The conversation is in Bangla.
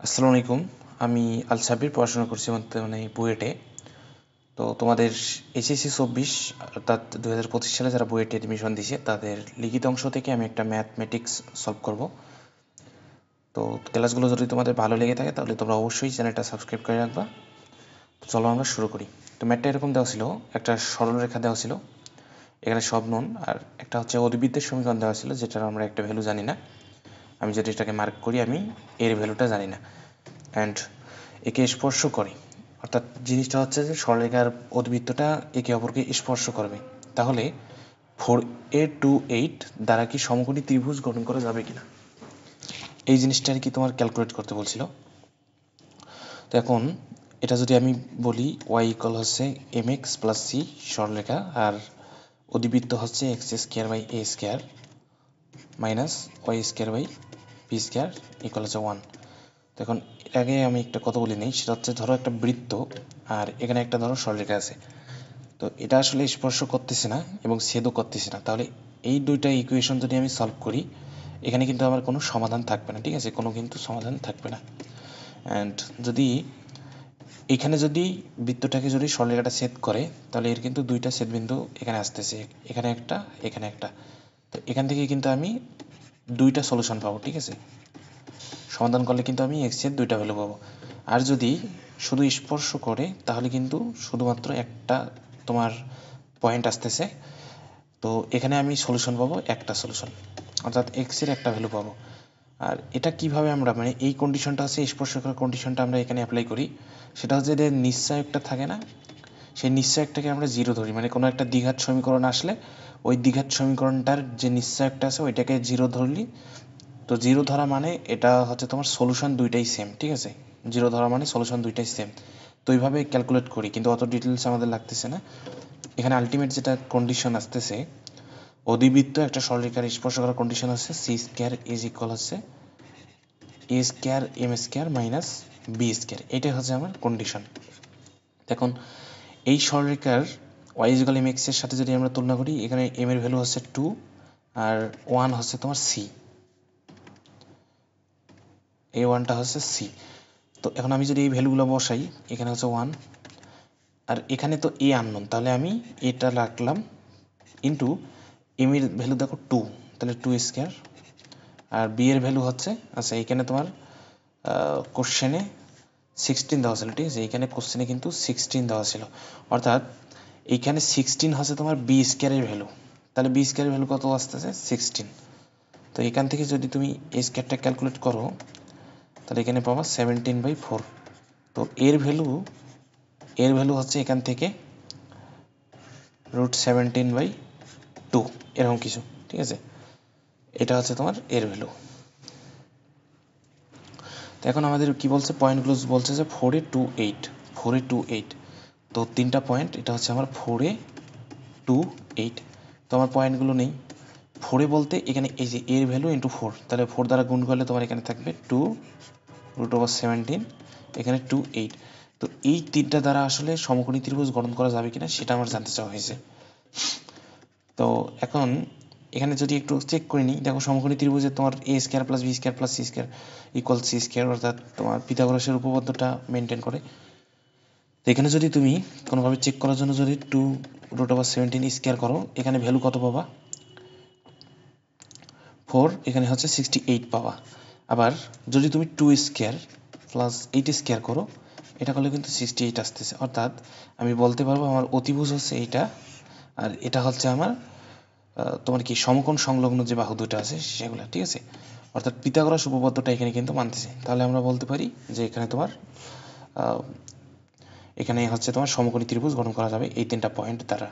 আসসালামু আলাইকুম। আমি আল সাব্বির পড়াশোনা করছি বর্তমানে বুয়েটে। তো তোমাদের এইচএসসি 24 অর্থাৎ 2025 সালে যারা বুয়েটে অ্যাডমিশন দিছে তাদের লিখিত অংশ থেকে আমি একটা ম্যাথমেটিক্স সলভ করব। তো ক্লাসগুলো যদি তোমাদের ভালো লেগে থাকে তাহলে তোমরা অবশ্যই চ্যানেলটা সাবস্ক্রাইব করে রাখবা। তো চলো আমরা শুরু করি। তো ম্যাথটা এরকম দেওয়া ছিল, একটা সরলরেখা দেওয়া ছিল, এখানে সব নন, আর একটা হচ্ছে অধিবৃত্তের সমীকরণ দেওয়া ছিল যেটার আমরা একটা ভ্যালু জানি না। আমি যদি এটাকে মার্ক করি আমি এর ভ্যালুটা জানি না, অ্যান্ড একে স্পর্শ করে, অর্থাৎ জিনিসটা হচ্ছে যে সরলরেখার অধিবৃত্তটা একে অপরকে স্পর্শ করবে, তাহলে 4a28 দ্বারা কি সমকোণী ত্রিভুজ গঠন করা যাবে কিনা এই জিনিসটা আর কি তোমার ক্যালকুলেট করতে বলছিল। তো এখন এটা যদি আমি বলি y ইকুয়াল হচ্ছে mx প্লাস c সরলরেখা, আর অধিবৃত্ত হচ্ছে x square by a square minus y square by b square equal হচ্ছে 1। তো এখন এর আগে আমি একটা কথা বলি নেই, সেটা হচ্ছে ধরো একটা বৃত্ত আর এখানে একটা ধরো সরলরেখা আছে, তো এটা আসলে স্পর্শ করতেছে না এবং ছেদও করতেছে না, তাহলে এই দুইটা ইকুয়েশন যদি আমি সলভ করি এখানে কিন্তু আমার কোনো সমাধান থাকবে না, ঠিক আছে, কোনো কিন্তু সমাধান থাকবে না। অ্যান্ড যদি এখানে যদি বৃত্তটাকে যদি সরলরেখাটা ছেদ করে তাহলে এর কিন্তু দুইটা ছেদবিন্দু এখানে আসতেছে, এখানে একটা এখানে একটা, তো এখান থেকে কিন্তু আমি দুইটা সলিউশন পাবো, ঠিক আছে, সমাধান করলে কিন্তু আমি এক্স এর দুইটা ভ্যালু পাবো। আর যদি শুধু স্পর্শ করে তাহলে কিন্তু শুধুমাত্র একটা তোমার পয়েন্ট আসতেছে, তো এখানে আমি সলিউশন পাবো একটা সলিউশন, অর্থাৎ এক্স এর একটা ভ্যালু পাবো। আর এটা কিভাবে আমরা মানে এই কন্ডিশনটা হচ্ছে স্পর্শ করার কন্ডিশনটা আমরা এখানে অ্যাপ্লাই করি, সেটা হচ্ছে যে নিশ্চয়কটা থাকে না, সেই নিশ্চয়কটাকে আমরা জিরো ধরি, মানে কোনো একটা দ্বিঘাত সমীকরণ আসলে ওই দ্বিঘাত সমীকরণটার যে নিশ্চয়কটা আছে ওইটাকে জিরো ধরলি, তো জিরো ধরা মানে এটা হচ্ছে তোমার সলিউশন দুইটাই সেম, ঠিক আছে, জিরো ধরা মানে সলিউশন দুইটাই সেম। তো এইভাবে ক্যালকুলেট করি, কিন্তু অত ডিটেলস আমাদের লাগতেছে না। এখানে আলটিমেট যেটা কন্ডিশন আসতেছে, অধিবৃত্ত একটা সরলরেখার স্পর্শ করার কন্ডিশন হচ্ছে সি স্কোয়ার ইজ ইকুয়াল হচ্ছে a square m square minus b square, এটাই হচ্ছে আমার কন্ডিশন। এখন এই সরলরেখার y is equal m x এর সাথে যদি আমরা তুলনা করি, এখানে এম এর ভ্যালু হচ্ছে 2 আর 1 হচ্ছে তোমার সি, এই 1টা হচ্ছে সি। তো এখন আমি যদি এই ভ্যালুগুলো বসাই, এখানে হচ্ছে 1 আর এখানে তো এ আননোন, তাহলে আমি এটা রাখলাম ইন্টু এম এর ভ্যালু দেখো 2, তাহলে 2 স্কোয়ার, আর বি এর ভ্যালু হচ্ছে, আচ্ছা এখানে তোমার কোশ্চেনে 16 দেওয়া ছিল, ঠিক আছে, এইখানে কোশ্চেনে কিন্তু 16 দেওয়া ছিল, অর্থাৎ এইখানে 16 হচ্ছে তোমার বি স্কোয়ারের ভ্যালু, তাহলে বি স্কোয়ারের ভ্যালু কত আসতেছে 16। তো এখান থেকে যদি তুমি এ স্কোয়ারটা ক্যালকুলেট করো তাহলে এখানে পাবা 17/4। তো এর ভ্যালু হচ্ছে এখান থেকে √17/2 এরকম কিছু, ঠিক আছে, এটা হচ্ছে তোমার এর ভ্যালু। তো এখন আমাদের কি বলছে, পয়েন্টগুলো বলছে যে 4a28, তো তিনটা পয়েন্ট, এটা হচ্ছে আমার 4a28, তো আমার পয়েন্টগুলো নেই। 4 বলতে এখানে এই যে এর ভ্যালু ইন্টু 4, তাহলে 4 দ্বারা গুণ করলে তোমার এখানে থাকবে 2√17, এখানে 28। তো এই তিনটা দ্বারা আসলে সমকোণী ত্রিভুজ গঠন করা যাবে কিনা সেটা আমার জানতে চাওয়া হয়েছে। তো এখন এখানে যদি একটু চেক করে নিই, দেখো সমকোণী ত্রিভুজে তোমার a square plus b square plus c square equal c square, অর্থাৎ তোমার পিথাগোরাসের উপপাদ্যটা মেনটেন করে। তো এখানে যদি তুমি কোনোভাবে চেক করার জন্য যদি 2√17 স্কোয়ার করো, এখানে ভ্যালু কত পাবা 4, এখানে হচ্ছে 68 পাবা। আবার যদি তুমি 2 স্কোয়ার প্লাস 8 স্কোয়ার করো, এটা করলে কিন্তু 68 আসতেছে, অর্থাৎ আমি বলতে পারবো আমার অতিভুজ হচ্ছে এইটা, আর এটা হচ্ছে আমার তোমার কি সমকোণ সংলগ্ন যে বাহু দুটো আছে সেগুলো, ঠিক আছে, অর্থাৎ পিথাগোরাস উপপাদ্যটা এখানে কিন্তু মানতেছে। তাহলে আমরা বলতে পারি যে এখানে তোমার এখানে হচ্ছে তোমার সমকোণী ত্রিভুজ গঠন করা যাবে এই তিনটা পয়েন্ট দ্বারা।